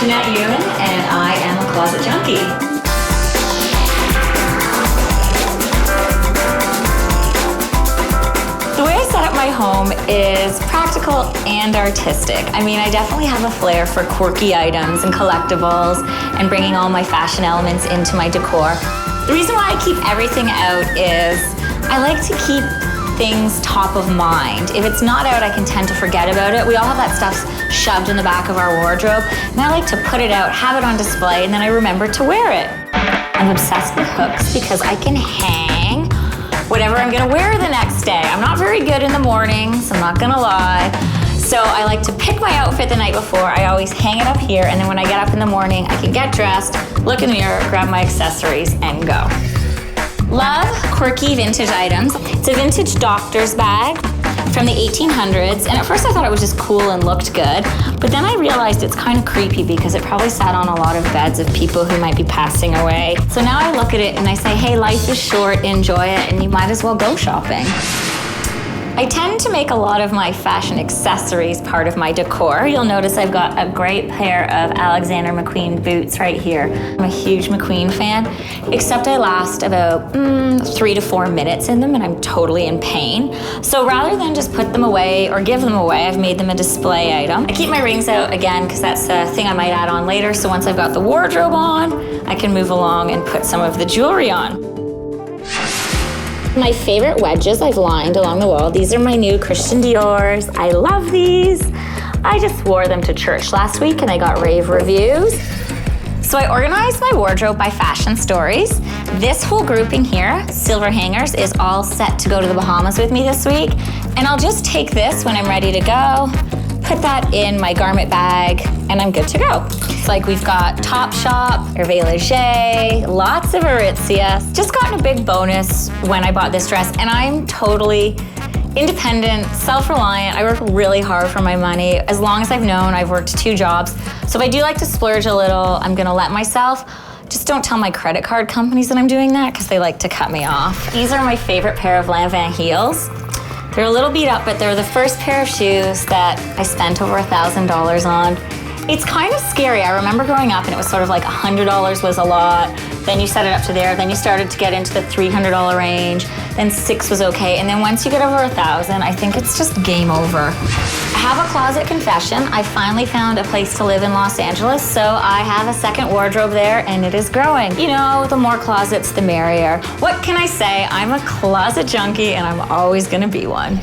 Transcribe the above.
Janette Ewen, and I am a closet junkie. The way I set up my home is practical and artistic. I mean, I definitely have a flair for quirky items and collectibles and bringing all my fashion elements into my decor. The reason why I keep everything out is I like to keep things top of mind. If it's not out, I can tend to forget about it. We all have that stuff shoved in the back of our wardrobe, and I like to put it out, have it on display, and then I remember to wear it. I'm obsessed with hooks because I can hang whatever I'm gonna wear the next day. I'm not very good in the mornings, I'm not gonna lie. So I like to pick my outfit the night before. I always hang it up here, and then when I get up in the morning, I can get dressed, look in the mirror, grab my accessories, and go. Love quirky vintage items. It's a vintage doctor's bag from the 1800s, and at first I thought it was just cool and looked good, but then I realized it's kind of creepy because it probably sat on a lot of beds of people who might be passing away. So now I look at it and I say, hey, life is short, enjoy it, and you might as well go shopping. I tend to make a lot of my fashion accessories part of my decor. You'll notice I've got a great pair of Alexander McQueen boots right here. I'm a huge McQueen fan, except I last about 3 to 4 minutes in them and I'm totally in pain. So rather than just put them away or give them away, I've made them a display item. I keep my rings out again because that's a thing I might add on later. So once I've got the wardrobe on, I can move along and put some of the jewelry on. My favorite wedges I've lined along the wall. These are my new Christian Dior's. I love these. I just wore them to church last week and I got rave reviews. So I organized my wardrobe by fashion stories. This whole grouping here, silver hangers, is all set to go to the Bahamas with me this week. And I'll just take this when I'm ready to go, put that in my garment bag, and I'm good to go. It's like we've got Topshop, Hervé Leger, lots of Aritzia. Just gotten a big bonus when I bought this dress, and I'm totally independent, self-reliant. I work really hard for my money. As long as I've known, I've worked 2 jobs. So if I do like to splurge a little, I'm gonna let myself. Just don't tell my credit card companies that I'm doing that because they like to cut me off. These are my favorite pair of Lanvin heels. They're a little beat up, but they're the first pair of shoes that I spent over $1,000 on. It's kind of scary. I remember growing up and it was sort of like $100 was a lot. Then you set it up to there. Then you started to get into the $300 range. Then $600 was okay. And then once you get over $1,000, I think it's just game over. I have a closet confession. I finally found a place to live in Los Angeles, so I have a second wardrobe there and it is growing. You know, the more closets, the merrier. What can I say? I'm a closet junkie and I'm always gonna be one.